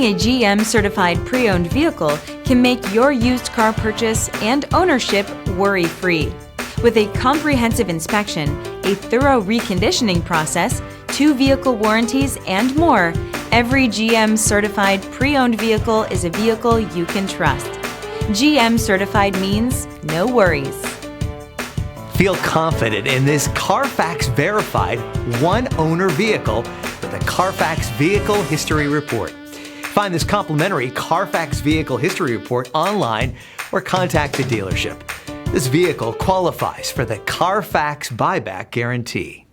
Owning a GM Certified Pre-Owned vehicle can make your used car purchase and ownership worry-free. With a comprehensive inspection, a thorough reconditioning process, 2 vehicle warranties, and more, every GM Certified Pre-Owned vehicle is a vehicle you can trust. GM Certified means no worries. Feel confident in this Carfax verified one-owner vehicle with a Carfax Vehicle History Report. Find this complimentary Carfax Vehicle History Report online or contact the dealership. This vehicle qualifies for the Carfax Buyback Guarantee.